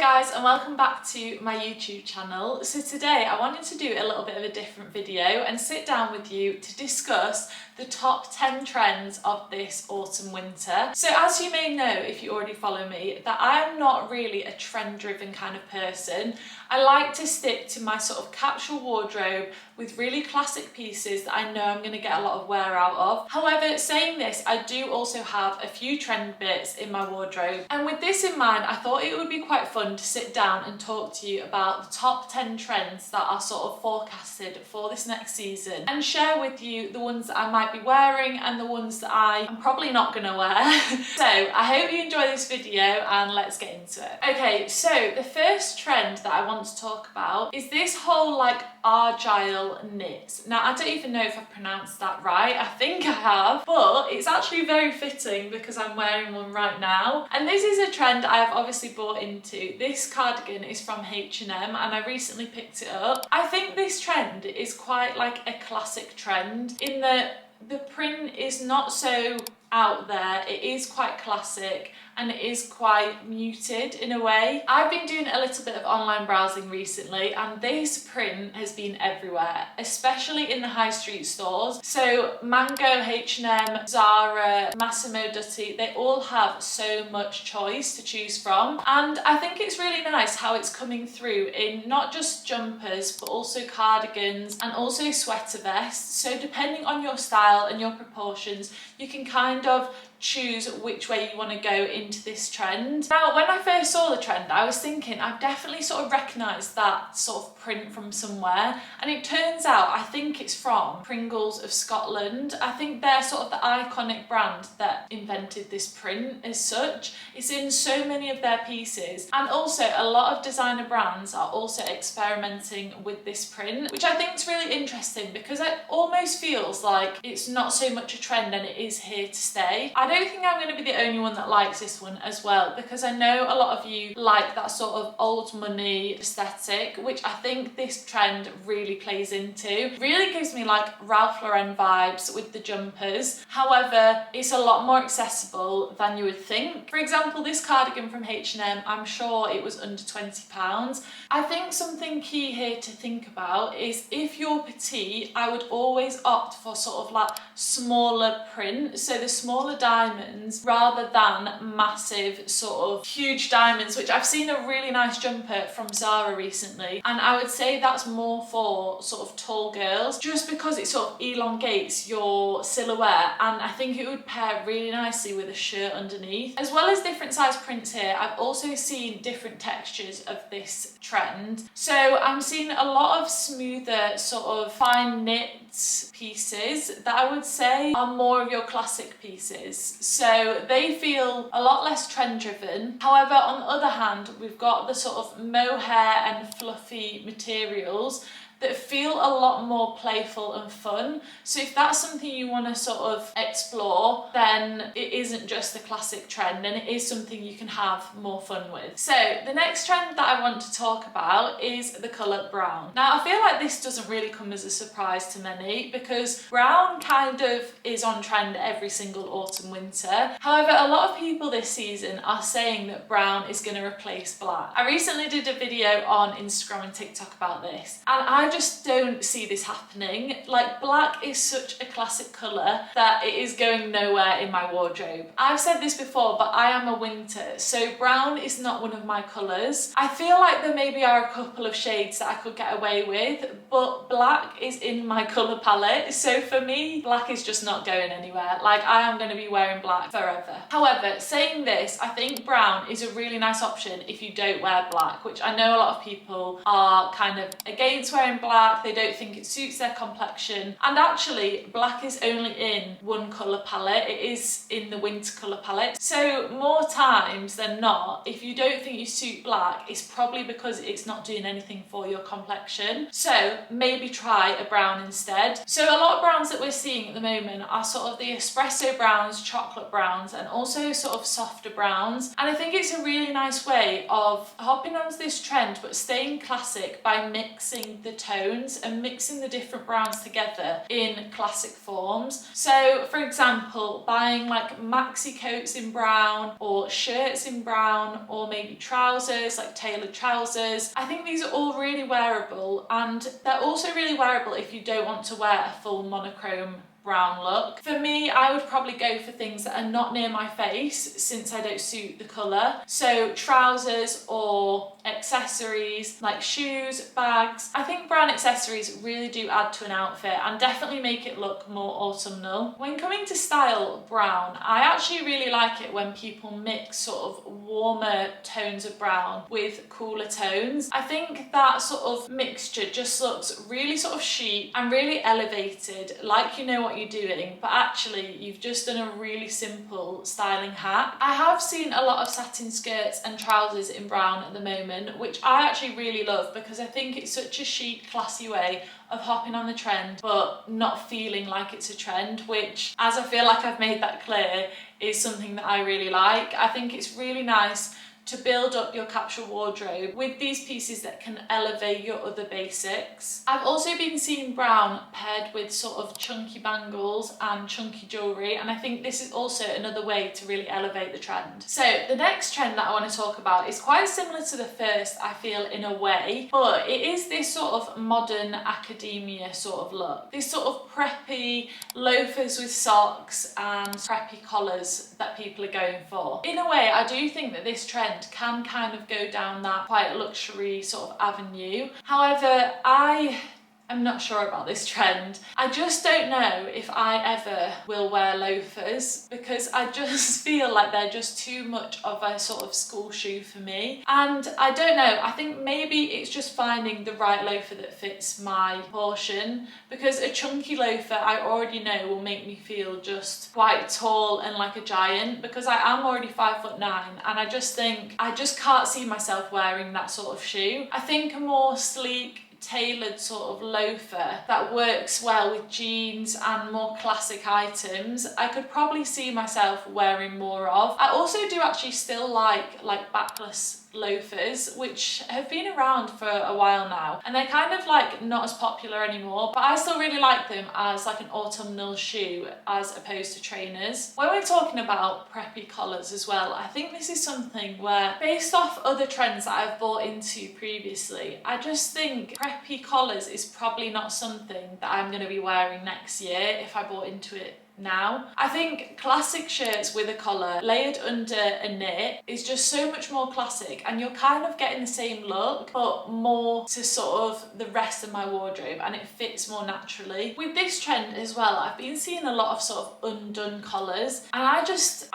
guys, and welcome back to my YouTube channel. So today I wanted to do a little bit of a different video and sit down with you to discuss the top 10 trends of this autumn winter. So as you may know, if you already follow me, that I am not really a trend driven kind of person. I like to stick to my sort of capsule wardrobe with really classic pieces that I know I'm going to get a lot of wear out of. However, saying this, I do also have a few trend bits in my wardrobe, and with this in mind I thought it would be quite fun to sit down and talk to you about the top 10 trends that are sort of forecasted for this next season and share with you the ones that I might be wearing and the ones that I am probably not going to wear. So I hope you enjoy this video and let's get into it. Okay, so the first trend that I want to talk about is this whole like Argyle knits. Now I don't even know if I've pronounced that right, I think I have, but it's actually very fitting because I'm wearing one right now. And this is a trend I have obviously bought into. This cardigan is from H&M and I recently picked it up. I think this trend is quite like a classic trend in that the print is not so out there, it is quite classic and it is quite muted in a way. I've been doing a little bit of online browsing recently and this print has been everywhere, especially in the high street stores. So Mango, H&M, Zara, Massimo Dutti, they all have so much choice to choose from, and I think it's really nice how it's coming through in not just jumpers but also cardigans and also sweater vests. So depending on your style and your proportions, you can kind of choose which way you want to go into this trend. Now, when I first saw the trend, I was thinking I've definitely sort of recognised that sort of print from somewhere, and it turns out I think it's from Pringles of Scotland. I think they're sort of the iconic brand that invented this print as such. It's in so many of their pieces, and also a lot of designer brands are also experimenting with this print, which I think is really interesting because it almost feels like it's not so much a trend and it is here to stay. I don't think I'm going to be the only one that likes this one as well, because I know a lot of you like that sort of old money aesthetic, which I think this trend really plays into. Really gives me like Ralph Lauren vibes with the jumpers. However, it's a lot more accessible than you would think. For example, this cardigan from H&M, I'm sure it was under £20. I think something key here to think about is if you're petite, I would always opt for sort of like smaller print, so the smaller diamonds rather than massive sort of huge diamonds, which I've seen a really nice jumper from Zara recently, and I would say that's more for sort of tall girls just because it sort of elongates your silhouette, and I think it would pair really nicely with a shirt underneath. As well as different size prints here, I've also seen different textures of this trend. So I'm seeing a lot of smoother sort of fine knit pieces that I would say are more of your classic pieces, so they feel a lot less trend driven. However, on the other hand, we've got the sort of mohair and fluffy materials that feel a lot more playful and fun. So if that's something you want to sort of explore, then it isn't just the classic trend and it is something you can have more fun with. So the next trend that I want to talk about is the colour brown. Now I feel like this doesn't really come as a surprise to many because brown kind of is on trend every single autumn winter. However, a lot of people this season are saying that brown is going to replace black. I recently did a video on Instagram and TikTok about this, and I just don't see this happening. Like, black is such a classic colour that it is going nowhere in my wardrobe. I've said this before, but I am a winter, so brown is not one of my colours. I feel like there maybe are a couple of shades that I could get away with, but black is in my colour palette, so for me, black is just not going anywhere. Like, I am going to be wearing black forever. However, saying this, I think brown is a really nice option if you don't wear black, which I know a lot of people are kind of against wearing black. They don't think it suits their complexion, and actually black is only in one colour palette. It is in the winter colour palette, so more times than not, if you don't think you suit black, it's probably because it's not doing anything for your complexion. So maybe try a brown instead. So a lot of browns that we're seeing at the moment are sort of the espresso browns, chocolate browns, and also sort of softer browns, and I think it's a really nice way of hopping onto this trend but staying classic by mixing the tones and mixing the different browns together in classic forms. So for example, buying like maxi coats in brown or shirts in brown or maybe trousers, like tailored trousers. I think these are all really wearable, and they're also really wearable if you don't want to wear a full monochrome brown look. For me, I would probably go for things that are not near my face since I don't suit the colour. So trousers or accessories like shoes, bags. I think brown accessories really do add to an outfit and definitely make it look more autumnal. When coming to style brown, I actually really like it when people mix sort of warmer tones of brown with cooler tones. I think that sort of mixture just looks really sort of chic and really elevated, like you know what you're doing, but actually you've just done a really simple styling hack. I have seen a lot of satin skirts and trousers in brown at the moment, which I actually really love because I think it's such a chic, classy way of hopping on the trend but not feeling like it's a trend, which, as I feel like I've made that clear, is something that I really like. I think it's really nice to build up your capsule wardrobe with these pieces that can elevate your other basics. I've also been seeing brown paired with sort of chunky bangles and chunky jewellery, and I think this is also another way to really elevate the trend. So the next trend that I want to talk about is quite similar to the first, I feel, in a way, but it is this sort of modern academia sort of look. This sort of preppy loafers with socks and preppy collars that people are going for. In a way, I do think that this trend can kind of go down that quite luxury sort of avenue. However, I I'm not sure about this trend. I just don't know if I ever will wear loafers because I just feel like they're just too much of a sort of school shoe for me. And I don't know, I think maybe it's just finding the right loafer that fits my proportion, because a chunky loafer I already know will make me feel just quite tall and like a giant, because I am already 5'9", and I just think I just can't see myself wearing that sort of shoe. I think a more sleek, tailored sort of loafer that works well with jeans and more classic items, I could probably see myself wearing more of. I also do actually still like backless loafers, which have been around for a while now, and they're kind of like not as popular anymore, but I still really like them as like an autumnal shoe as opposed to trainers. When we're talking about preppy collars as well, I think this is something where, based off other trends that I've bought into previously, I just think preppy collars is probably not something that I'm going to be wearing next year if I bought into it now. I think classic shirts with a collar layered under a knit is just so much more classic, and you're kind of getting the same look but more to sort of the rest of my wardrobe, and it fits more naturally. With this trend as well, I've been seeing a lot of sort of undone collars, and I just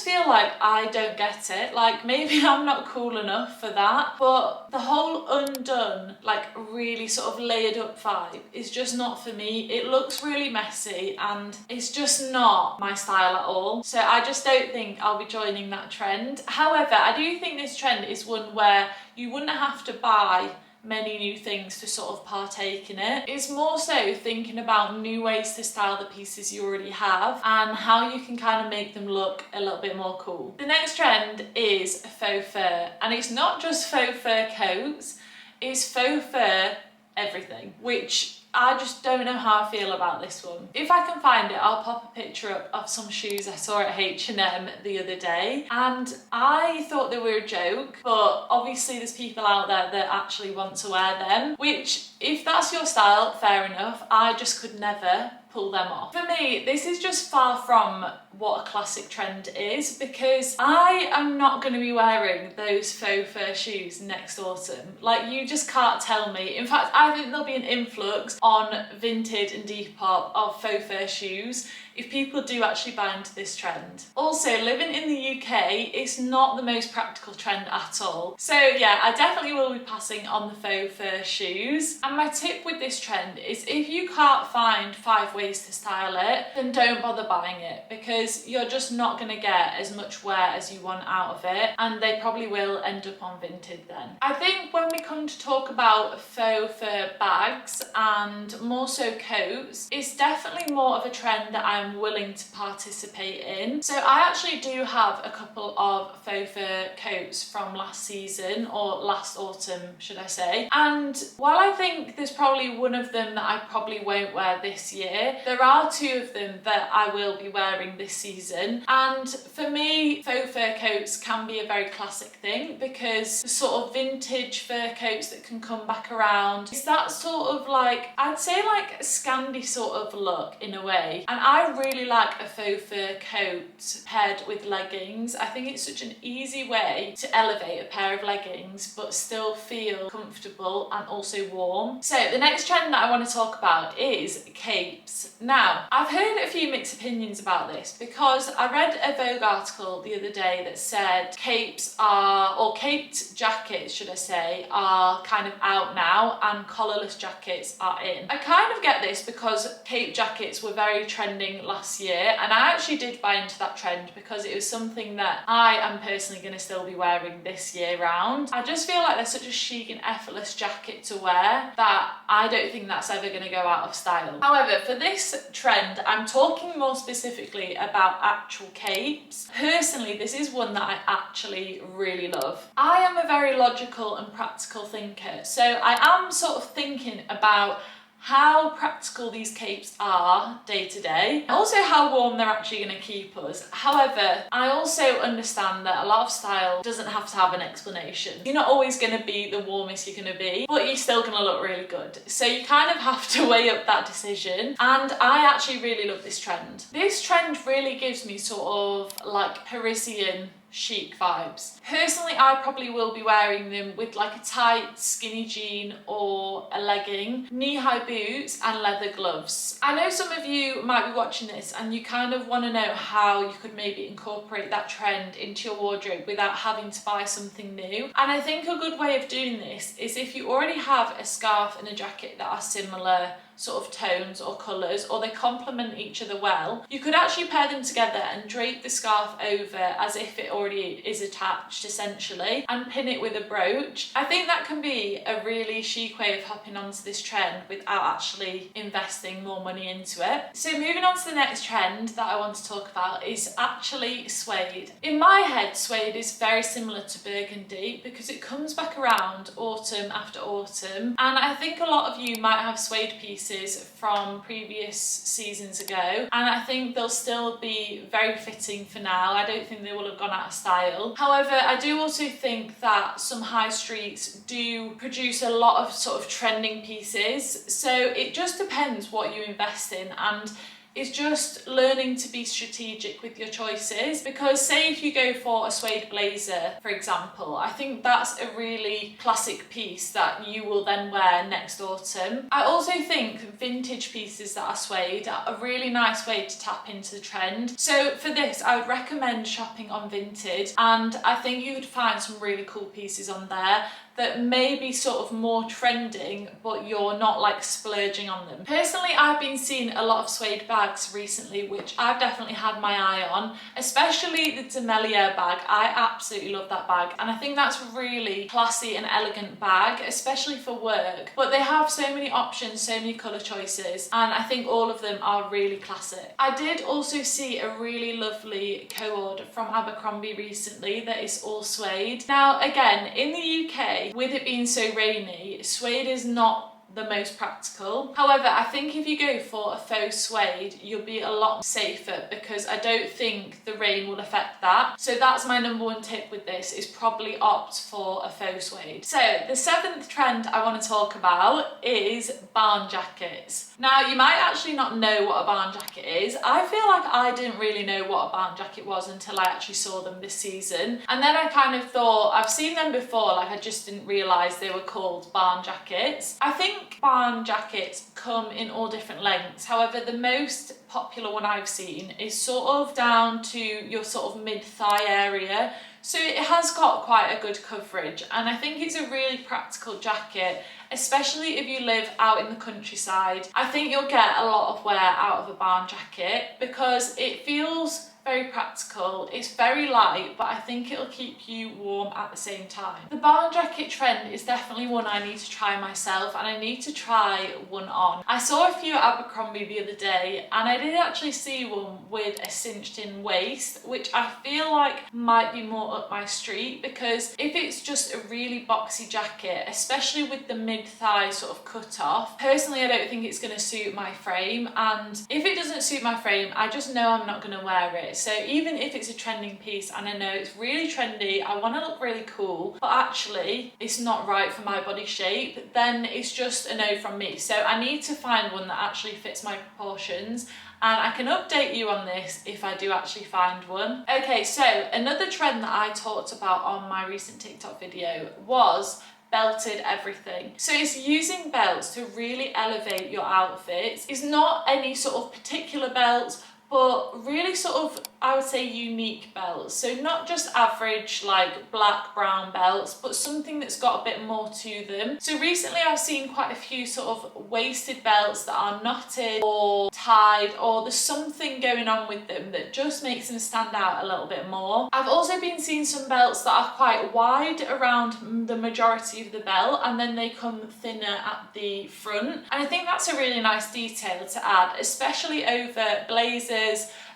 feel like I don't get it. Like, maybe I'm not cool enough for that, but the whole undone, like really sort of layered up vibe is just not for me. It looks really messy and it's just not my style at all, so I just don't think I'll be joining that trend. However, I do think this trend is one where you wouldn't have to buy many new things to sort of partake in it. It's more so thinking about new ways to style the pieces you already have and how you can kind of make them look a little bit more cool. The next trend is faux fur, and it's not just faux fur coats, it's faux fur everything, which I just don't know how I feel about this one. If I can find it, I'll pop a picture up of some shoes I saw at H&M the other day, and I thought they were a joke, but obviously there's people out there that actually want to wear them, which, if that's your style, fair enough. I just could never pull them off. For me, this is just far from what a classic trend is, because I am not going to be wearing those faux fur shoes next autumn. Like, you just can't tell me. In fact, I think there'll be an influx on Vinted and Depop of faux fur shoes if people do actually buy into this trend. Also, living in the UK, it's not the most practical trend at all. So yeah, I definitely will be passing on the faux fur shoes. And my tip with this trend is, if you can't find 5 ways to style it, then don't bother buying it, because you're just not going to get as much wear as you want out of it, and they probably will end up on Vinted then. I think when we come to talk about faux fur bags and more so coats, it's definitely more of a trend that I'm I'm willing to participate in. So I actually do have a couple of faux fur coats from last season, or last autumn should I say, and while I think there's probably one of them that I probably won't wear this year, there are two of them that I will be wearing this season. And for me, faux fur coats can be a very classic thing, because the sort of vintage fur coats that can come back around, it's that sort of like, I'd say like a Scandi sort of look in a way. And I really like a faux fur coat paired with leggings. I think it's such an easy way to elevate a pair of leggings but still feel comfortable and also warm. So the next trend that I want to talk about is capes. Now, I've heard a few mixed opinions about this, because I read a Vogue article the other day that said capes are, or caped jackets should I say, are kind of out now and collarless jackets are in. I kind of get this because cape jackets were very trending last year, and I actually did buy into that trend because it was something that I am personally going to still be wearing this year round. I just feel like they're such a chic and effortless jacket to wear that I don't think that's ever going to go out of style. However, for this trend, I'm talking more specifically about actual capes. Personally, this is one that I actually really love. I am a very logical and practical thinker, so I am sort of thinking about how practical these capes are day to day, and also how warm they're actually going to keep us. However, I also understand that a lot of style doesn't have to have an explanation. You're not always going to be the warmest you're going to be, but you're still going to look really good. So you kind of have to weigh up that decision, and I actually really love this trend. This trend really gives me sort of like Parisian chic vibes. Personally, I probably will be wearing them with like a tight skinny jean or a legging, knee-high boots and leather gloves. I know some of you might be watching this and you kind of want to know how you could maybe incorporate that trend into your wardrobe without having to buy something new. And I think a good way of doing this is if you already have a scarf and a jacket that are similar sort of tones or colours, or they complement each other well, you could actually pair them together and drape the scarf over as if it already is attached essentially, and pin it with a brooch. I think that can be a really chic way of hopping onto this trend without actually investing more money into it. So moving on to the next trend that I want to talk about is actually suede. In my head, suede is very similar to burgundy because it comes back around autumn after autumn, and I think a lot of you might have suede pieces from previous seasons ago, and I think they'll still be very fitting for now. I don't think they will have gone out of style. However, I do also think that some high streets do produce a lot of sort of trending pieces, so it just depends what you invest in, and it's just learning to be strategic with your choices. Because say if you go for a suede blazer, for example, I think that's a really classic piece that you will then wear next autumn. I also think vintage pieces that are suede are a really nice way to tap into the trend. So for this, I would recommend shopping on Vinted, and I think you would find some really cool pieces on there that may be sort of more trending, but you're not like splurging on them. Personally, I've been seeing a lot of suede bags recently, which I've definitely had my eye on, especially the Demilia bag. I absolutely love that bag, and I think that's a really classy and elegant bag, especially for work. But they have so many options, so many colour choices, and I think all of them are really classic. I did also see a really lovely co-ord from Abercrombie recently that is all suede. Now again, in the UK, with it being so rainy, suede is not the most practical. However, I think if you go for a faux suede, you'll be a lot safer because I don't think the rain will affect that. So that's my number one tip with this, is probably opt for a faux suede. So the seventh trend I want to talk about is barn jackets. Now you might actually not know what a barn jacket is. I feel like I didn't really know what a barn jacket was until I actually saw them this season. And then I kind of thought, I've seen them before, like I just didn't realise they were called barn jackets. I think barn jackets come in all different lengths. However, the most popular one I've seen is sort of down to your sort of mid-thigh area. So it has got quite a good coverage, and I think it's a really practical jacket, especially if you live out in the countryside. I think you'll get a lot of wear out of a barn jacket because it feels very practical, it's very light, but I think it'll keep you warm at the same time. The barn jacket trend is definitely one I need to try myself, and I need to try one on. I saw a few at Abercrombie the other day, and I did actually see one with a cinched in waist, which I feel like might be more up my street, because if it's just a really boxy jacket, especially with the mid-thigh sort of cut off, personally I don't think it's going to suit my frame, and if it doesn't suit my frame, I just know I'm not going to wear it. So even if it's a trending piece and I know it's really trendy, I want to look really cool, but actually it's not right for my body shape, then it's just a no from me. So I need to find one that actually fits my proportions, and I can update you on this if I do actually find one. Okay, so another trend that I talked about on my recent TikTok video was belted everything. So it's using belts to really elevate your outfits. It's not any sort of particular belts, but really sort of, I would say, unique belts. So not just average like black, brown belts, but something that's got a bit more to them. So recently I've seen quite a few sort of waisted belts that are knotted or tied, or there's something going on with them that just makes them stand out a little bit more. I've also been seeing some belts that are quite wide around the majority of the belt, and then they come thinner at the front. And I think that's a really nice detail to add, especially over blazers,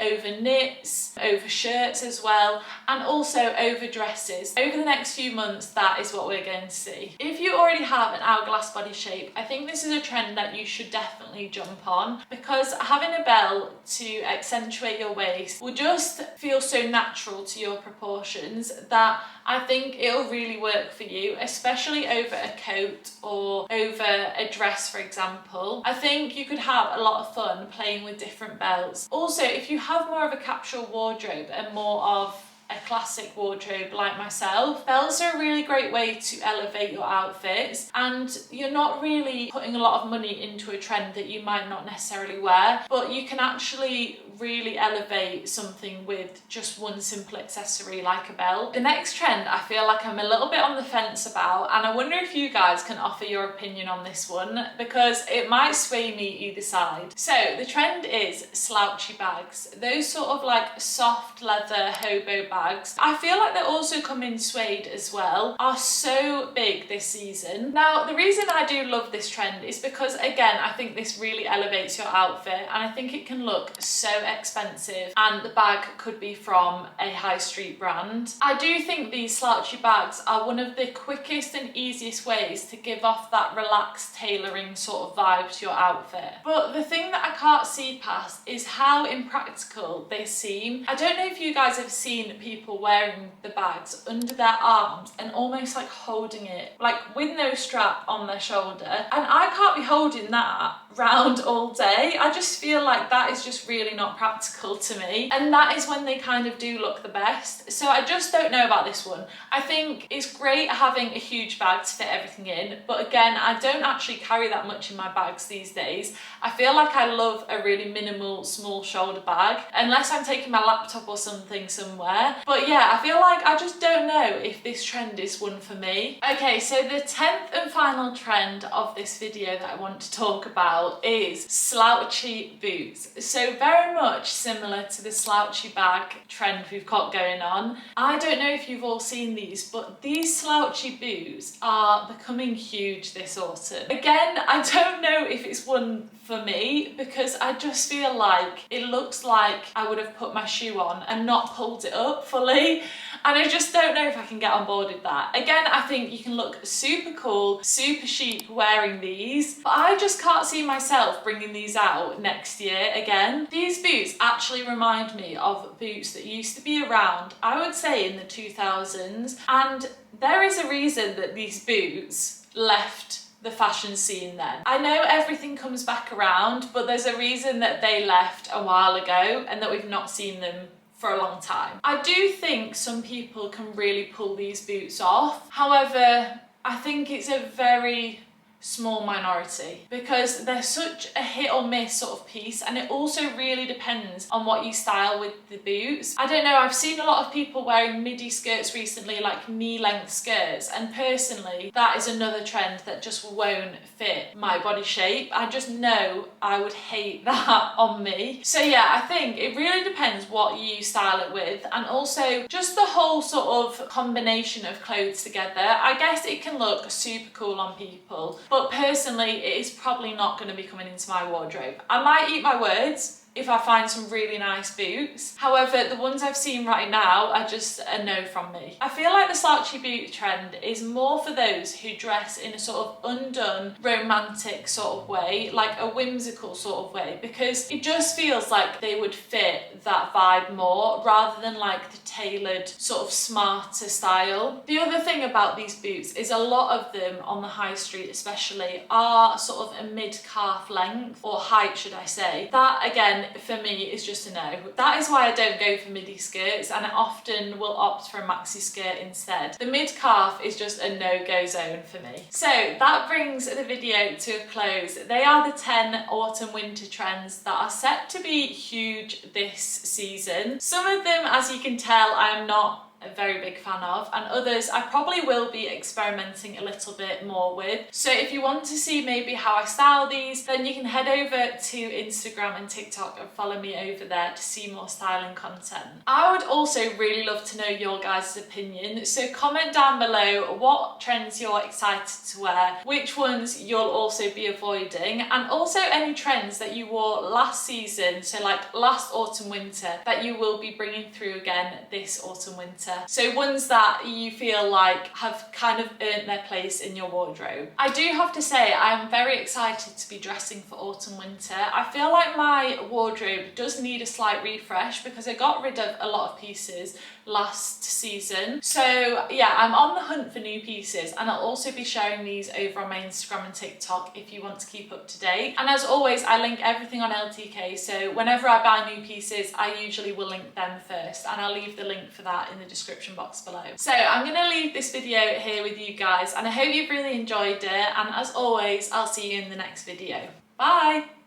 over knits, over shirts as well, and also over dresses. Over the next few months, that is what we're going to see. If you already have an hourglass body shape, I think this is a trend that you should definitely jump on, because having a belt to accentuate your waist will just feel so natural to your proportions that I think it'll really work for you, especially over a coat or over a dress, for example. I think you could have a lot of fun playing with different belts. Also, if you have more of a capsule wardrobe and more of a classic wardrobe like myself, belts are a really great way to elevate your outfits, and you're not really putting a lot of money into a trend that you might not necessarily wear, but you can actually really elevate something with just one simple accessory like a belt. The next trend I feel like I'm a little bit on the fence about, and I wonder if you guys can offer your opinion on this one, because it might sway me either side. So the trend is slouchy bags. Those sort of like soft leather hobo bags, I feel like they're also come in suede as well, are so big this season. Now the reason I do love this trend is because, again, I think this really elevates your outfit, and I think it can look so expensive, and the bag could be from a high street brand. I do think these slouchy bags are one of the quickest and easiest ways to give off that relaxed tailoring sort of vibe to your outfit. But the thing that I can't see past is how impractical they seem. I don't know if you guys have seen people wearing the bags under their arms and almost like holding it like with no strap on their shoulder, and I can't be holding that round all day. I just feel like that is just really not practical to me, and that is when they kind of do look the best. So I just don't know about this one. I think it's great having a huge bag to fit everything in, but again, I don't actually carry that much in my bags these days. I feel like I love a really minimal small shoulder bag, unless I'm taking my laptop or something somewhere. But yeah, I feel like I just don't know if this trend is one for me. Okay, so the 10th and final trend of this video that I want to talk about is slouchy boots. So very much similar to the slouchy bag trend we've got going on. I don't know if you've all seen these, but these slouchy boots are becoming huge this autumn. Again, I don't know if it's one for me, because I just feel like it looks like I would have put my shoe on and not pulled it up fully, and I just don't know if I can get on board with that. Again, I think you can look super cool, super chic wearing these, but I just can't see myself bringing these out next year again. These boots actually remind me of boots that used to be around, I would say, in the 2000s, and there is a reason that these boots left the fashion scene then. I know everything comes back around, but there's a reason that they left a while ago and that we've not seen them for a long time. I do think some people can really pull these boots off. However, I think it's a very small minority, because they're such a hit or miss sort of piece, and it also really depends on what you style with the boots. I don't know, I've seen a lot of people wearing midi skirts recently, like knee length skirts, and personally that is another trend that just won't fit my body shape. I just know I would hate that on me. So yeah, I think it really depends what you style it with, and also just the whole sort of combination of clothes together. I guess it can look super cool on people, but personally it is probably not going to be coming into my wardrobe. I might eat my words if I find some really nice boots. However, the ones I've seen right now are just a no from me. I feel like the slouchy boot trend is more for those who dress in a sort of undone, romantic sort of way, like a whimsical sort of way, because it just feels like they would fit that vibe more rather than like the tailored sort of smarter style. The other thing about these boots is a lot of them on the high street especially are sort of a mid-calf length, or height should I say. That again for me is just a no. That is why I don't go for midi skirts, and I often will opt for a maxi skirt instead. The mid-calf is just a no-go zone for me. So that brings the video to a close. They are the 10 autumn winter trends that are set to be huge this season. Some of them, as you can tell, I am not a very big fan of, and others I probably will be experimenting a little bit more with. So if you want to see maybe how I style these, then you can head over to Instagram and TikTok and follow me over there to see more styling content. I would also really love to know your guys' opinion, so comment down below what trends you're excited to wear, which ones you'll also be avoiding, and also any trends that you wore last season, so like last autumn winter, that you will be bringing through again this autumn winter. So ones that you feel like have kind of earned their place in your wardrobe. I do have to say I am very excited to be dressing for autumn winter. I feel like my wardrobe does need a slight refresh because I got rid of a lot of pieces last season. So yeah, I'm on the hunt for new pieces, and I'll also be sharing these over on my Instagram and TikTok if you want to keep up to date. And as always, I link everything on LTK, so whenever I buy new pieces I usually will link them first, and I'll leave the link for that in the description box below. So I'm going to leave this video here with you guys, and I hope you've really enjoyed it, and as always I'll see you in the next video. Bye!